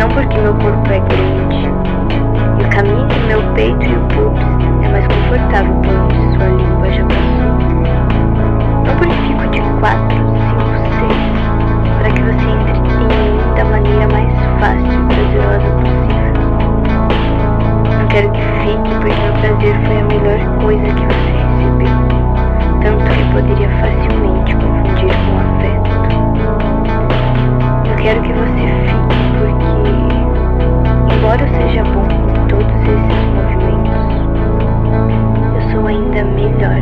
Não porque meu corpo é grande, e o caminho entre meu peito e o pubis é mais confortável por onde sua língua já passou. Não porque fico de 4, 5, 6, para que você entre em mim da maneira mais fácil e prazerosa possível. Não quero que fique porque meu prazer foi a melhor coisa que você recebeu, tanto que poderia facilmente confundir com afeto. Eu quero que você fique porque, embora eu seja bom em todos esses movimentos, eu sou ainda melhor